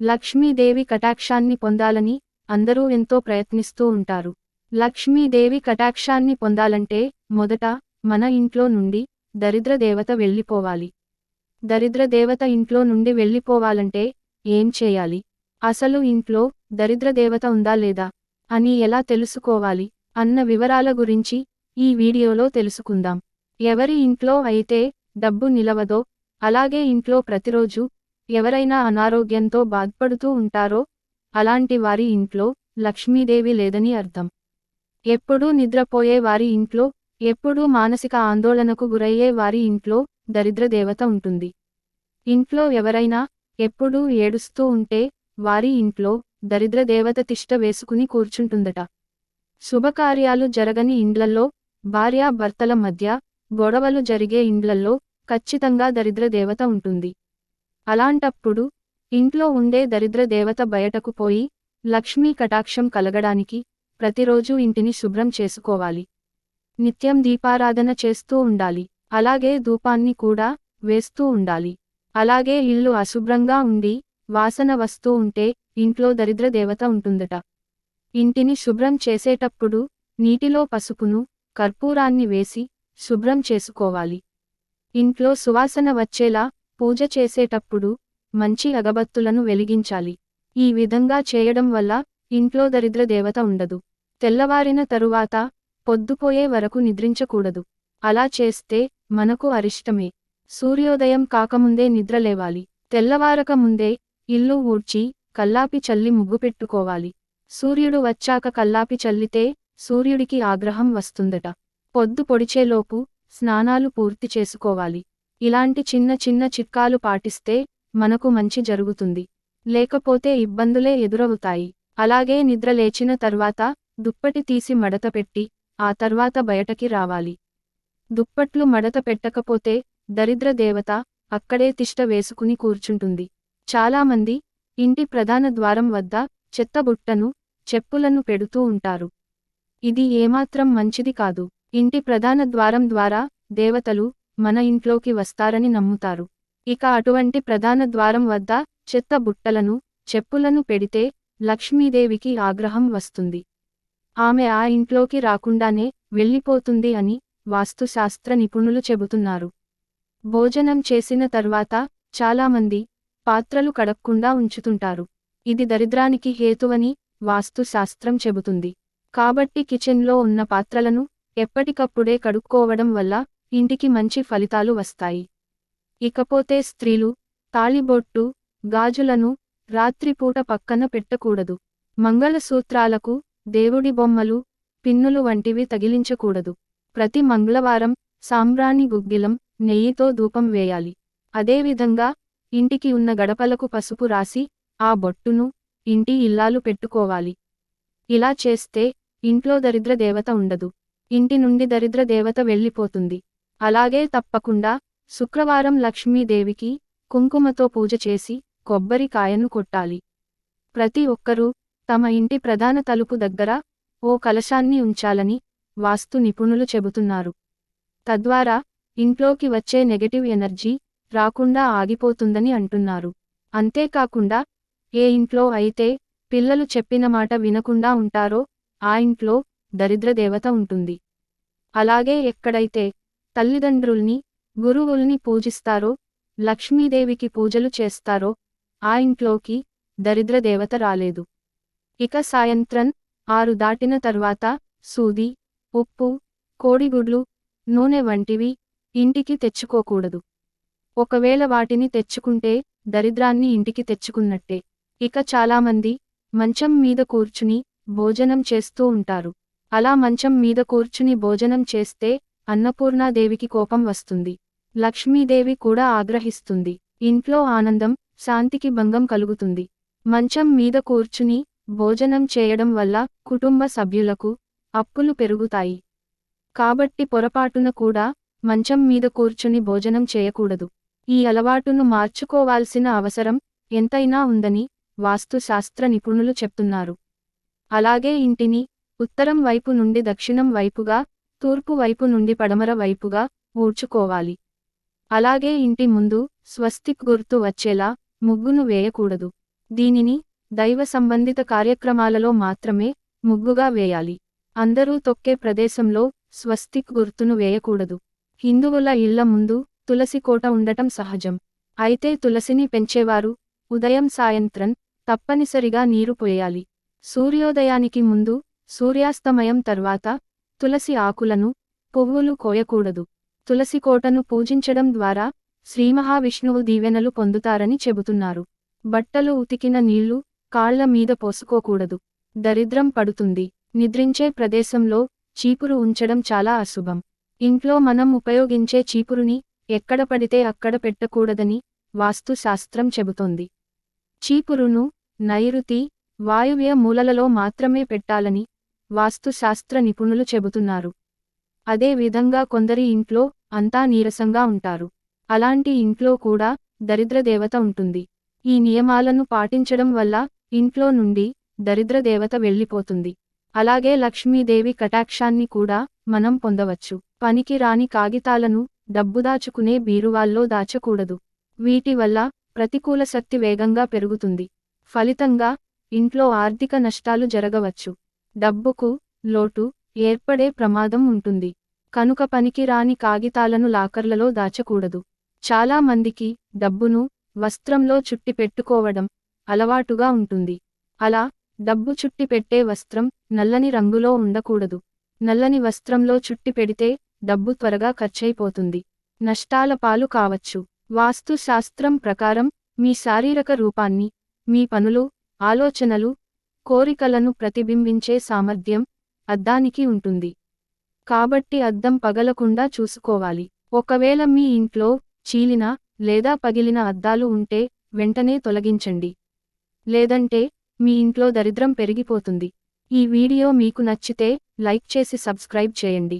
లక్ష్మీదేవి కటాక్షాన్ని పొందాలని అందరూ ఎంతో ప్రయత్నిస్తూ ఉంటారు. లక్ష్మీదేవి కటాక్షాన్ని పొందాలంటే మొదట మన ఇంట్లో నుండి దరిద్ర దేవత వెళ్ళిపోవాలి. దరిద్ర దేవత ఇంట్లో నుండి వెళ్ళిపోవాలంటే ఏం చేయాలి? అసలు ఇంట్లో దరిద్ర దేవత ఉందా లేదా అని ఎలా తెలుసుకోవాలి అన్న వివరాల గురించి ఈ వీడియోలో తెలుసుకుందాం. ఎవరి ఇంట్లో అయితే డబ్బు నిలవదో, అలాగే ఇంట్లో ప్రతిరోజు ఎవరైనా అనారోగ్యంతో బాధపడుతూ ఉంటారో అలాంటి వారి ఇంట్లో లక్ష్మీదేవి లేదని అర్థం. ఎప్పుడూ నిద్రపోయే వారి ఇంట్లో, ఎప్పుడూ మానసిక ఆందోళనకు గురయ్యే వారి ఇంట్లో దరిద్ర దేవత ఉంటుంది. ఇంట్లో ఎవరైనా ఎప్పుడూ ఏడుస్తూ ఉంటే వారి ఇంట్లో దరిద్ర దేవత తిష్ట వేసుకుని కూర్చుంటుందట. శుభకార్యాలు జరగని ఇండ్లల్లో, భార్యాభర్తల మధ్య గొడవలు జరిగే ఇండ్లల్లో ఖచ్చితంగా దరిద్ర దేవత ఉంటుంది. అలాంటప్పుడు ఇంట్లో ఉండే దరిద్ర దేవత బయటకు పోయి లక్ష్మీ కటాక్షం కలగడానికి ప్రతిరోజు ఇంటిని శుభ్రం చేసుకోవాలి. నిత్యం దీపారాధన చేస్తూ ఉండాలి. అలాగే ధూపాన్ని కూడా వేస్తూ ఉండాలి. అలాగే ఇల్లు అశుభ్రంగా ఉండి వాసన వస్తూ ఉంటే ఇంట్లో దరిద్ర దేవత ఉంటుందట. ఇంటిని శుభ్రం చేసేటప్పుడు నీటిలో పసుపును, కర్పూరాన్ని వేసి శుభ్రం చేసుకోవాలి. ఇంట్లో సువాసన వచ్చేలా పూజ చేసేటప్పుడు మంచి అగబత్తులను వెలిగించాలి. ఈ విధంగా చేయడం వల్ల ఇంట్లో దరిద్ర దేవత ఉండదు. తెల్లవారిన తరువాత పొద్దుపోయే వరకు నిద్రించకూడదు. అలా చేస్తే మనకు అరిష్టమే. సూర్యోదయం కాకముందే నిద్రలేవాలి. తెల్లవారక ముందే ఇల్లు ఊడ్చి కల్లాపి చల్లి ముగ్గు పెట్టుకోవాలి. సూర్యుడు వచ్చాక కల్లాపి చల్లితే సూర్యుడికి ఆగ్రహం వస్తుందట. పొద్దు పొడిచేలోపు స్నానాలు పూర్తి చేసుకోవాలి. ఇలాంటి చిన్న చిన్న చిట్కాలు పాటిస్తే మనకు మంచి జరుగుతుంది. లేకపోతే ఇబ్బందులే ఎదురవుతాయి. అలాగే నిద్ర లేచిన తర్వాత దుప్పటి తీసి మడత పెట్టి ఆ తర్వాత బయటకి రావాలి. దుప్పట్లు మడత పెట్టకపోతే దరిద్ర దేవత అక్కడే తిష్ట వేసుకుని కూర్చుంటుంది. చాలామంది ఇంటి ప్రధాన ద్వారం వద్ద చెత్తబుట్టను, చెప్పులను పెడుతూ ఉంటారు. ఇది ఏమాత్రం మంచిది కాదు. ఇంటి ప్రధాన ద్వారం ద్వారా దేవతలు మన ఇంట్లోకి వస్తారని నమ్ముతారు. ఇక అటువంటి ప్రధాన ద్వారం వద్ద చెత్త బుట్టలను, చెప్పులను పెడితే లక్ష్మీదేవికి ఆగ్రహం వస్తుంది. ఆమె ఆ ఇంట్లోకి రాకుండానే వెళ్ళిపోతుంది అని వాస్తుశాస్త్ర నిపుణులు చెబుతున్నారు. భోజనం చేసిన తర్వాత చాలామంది పాత్రలు కడక్కుండా ఉంచుతుంటారు. ఇది దరిద్రానికి హేతువని వాస్తుశాస్త్రం చెబుతుంది. కాబట్టి కిచెన్లో ఉన్న పాత్రలను ఎప్పటికప్పుడే కడుక్కోవడం వల్ల ఇంటికి మంచి ఫలితాలు వస్తాయి. ఇకపోతే స్త్రీలు తాళిబొట్టు, గాజులను రాత్రిపూట పక్కన పెట్టకూడదు. మంగళసూత్రాలకు దేవుడి బొమ్మలు, పిన్నులు వంటివి తగిలించకూడదు. ప్రతి మంగళవారం సాంబ్రాణి గుగ్గిలం, నెయ్యితో ధూపం వేయాలి. అదేవిధంగా ఇంటికి ఉన్న గడపలకు పసుపు రాసి ఆ బొట్టును ఇంటి ఇల్లాలు పెట్టుకోవాలి. ఇలా చేస్తే ఇంట్లో దరిద్ర దేవత ఉండదు. ఇంటి నుండి దరిద్ర దేవత వెళ్ళిపోతుంది. అలాగే తప్పకుండా శుక్రవారం లక్ష్మీదేవికి కుంకుమతో పూజ చేసి కొబ్బరికాయను కొట్టాలి. ప్రతి ఒక్కరూ తమ ఇంటి ప్రధాన తలుపు దగ్గర ఓ కలశాన్ని ఉంచాలని వాస్తు నిపుణులు చెబుతున్నారు. తద్వారా ఇంట్లోకి వచ్చే నెగటివ్ ఎనర్జీ రాకుండా ఆగిపోతుందని అంటున్నారు. అంతేకాకుండా ఏ ఇంట్లో అయితే పిల్లలు చెప్పిన మాట వినకుండా ఉంటారో ఆ ఇంట్లో దరిద్ర దేవత ఉంటుంది. అలాగే ఎక్కడైతే తల్లిదండ్రుల్ని, గురువుల్ని పూజిస్తారో, లక్ష్మీదేవికి పూజలు చేస్తారో ఆ ఇంట్లోకి దరిద్ర దేవత రాలేదు. ఇక సాయంత్రం 6 దాటిన తర్వాత సూది, ఉప్పు, కోడిగుడ్లు, నూనె వంటివి ఇంటికి తెచ్చుకోకూడదు. ఒకవేళ వాటిని తెచ్చుకుంటే దరిద్రాన్ని ఇంటికి తెచ్చుకున్నట్టే. ఇక చాలామంది మంచం మీద కూర్చుని భోజనం చేస్తూ ఉంటారు. అలా మంచం మీద కూర్చుని భోజనం చేస్తే అన్నపూర్ణాదేవికి కోపం వస్తుంది. లక్ష్మీదేవి కూడా ఆగ్రహిస్తుంది. ఇంట్లో ఆనందం, శాంతికి భంగం కలుగుతుంది. మంచం మీద కూర్చుని భోజనం చేయడం వల్ల కుటుంబ సభ్యులకు అప్పులు పెరుగుతాయి. కాబట్టి పొరపాటున కూడా మంచం మీద కూర్చుని భోజనం చేయకూడదు. ఈ అలవాటును మార్చుకోవాల్సిన అవసరం ఎంతైనా ఉందని వాస్తుశాస్త్ర నిపుణులు చెప్తున్నారు. అలాగే ఇంటిని ఉత్తరం వైపు నుండి దక్షిణం వైపుగా, తూర్పు వైపు నుండి పడమర వైపుగా ఊడ్చుకోవాలి. అలాగే ఇంటి ముందు స్వస్తిక్ గుర్తు వచ్చేలా ముగ్గును వేయకూడదు. దీనిని దైవ సంబంధిత కార్యక్రమాలలో మాత్రమే ముగ్గుగా వేయాలి. అందరూ తొక్కే ప్రదేశంలో స్వస్తిక్ గుర్తును వేయకూడదు. హిందువుల ఇళ్ల ముందు తులసి కోట ఉండటం సహజం. అయితే తులసిని పెంచేవారు ఉదయం సాయంత్రం తప్పనిసరిగా నీరు పోయాలి. సూర్యోదయానికి ముందు, సూర్యాస్తమయం తర్వాత తులసి ఆకులను, పువ్వులు కోయకూడదు. తులసి కోటను పూజించడం ద్వారా శ్రీమహావిష్ణువు దీవెనలు పొందుతారని చెబుతున్నారు. బట్టలు ఉతికిన నీళ్లు కాళ్ల మీద పోసుకోకూడదు. దరిద్రం పడుతుంది. నిద్రించే ప్రదేశంలో చీపురు ఉంచడం చాలా అశుభం. ఇంట్లో మనం ఉపయోగించే చీపురుని ఎక్కడ పడితే అక్కడ పెట్టకూడదని వాస్తు శాస్త్రం చెబుతోంది. చీపురును నైరుతి, వాయువ్య మూలలలో మాత్రమే పెట్టాలని వాస్తు శాస్త్ర నిపుణులు చెబుతున్నారు. అదే విధంగా కొందరి ఇంట్లో అంతా నీరసంగా ఉంటారు. అలాంటి ఇంట్లో కూడా దరిద్రదేవత ఉంటుంది. ఈ నియమాలను పాటించడం వల్ల ఇంట్లో నుండి దరిద్రదేవత వెళ్ళిపోతుంది. అలాగే లక్ష్మీదేవి కటాక్షాన్ని కూడా మనం పొందవచ్చు. పనికి రాని కాగితాలను డబ్బుదాచుకునే బీరువాల్లో దాచకూడదు. వీటి వల్ల ప్రతికూల శక్తి వేగంగా పెరుగుతుంది. ఫలితంగా ఇంట్లో ఆర్థిక నష్టాలు జరగవచ్చు. డబ్బుకు లోటు ఏర్పడే ప్రమాదం ఉంటుంది. కనుక పనికి రాని కాగితాలను లాకర్లలో దాచకూడదు. చాలా మందికి డబ్బును వస్త్రంలో చుట్టి పెట్టుకోవడం అలవాటుగా ఉంటుంది. అలా డబ్బు చుట్టి పెట్టే వస్త్రం నల్లని రంగులో ఉండకూడదు. నల్లని వస్త్రంలో చుట్టి పెడితే డబ్బు త్వరగా ఖర్చయిపోతుంది. నష్టాల పాలు కావచ్చు. వాస్తు శాస్త్రం ప్రకారం మీ శారీరక రూపాన్ని, మీ పనులు, ఆలోచనలు, కోరికలను ప్రతిబింబించే సామర్థ్యం అద్దానికి ఉంటుంది. కాబట్టి అద్దం పగలకుండా చూసుకోవాలి. ఒకవేళ మీ ఇంట్లో చీలిన లేదా పగిలిన అద్దాలు ఉంటే వెంటనే తొలగించండి. లేదంటే మీ ఇంట్లో దరిద్రం పెరిగిపోతుంది. ఈ వీడియో మీకు నచ్చితే లైక్ చేసి సబ్స్క్రైబ్ చేయండి.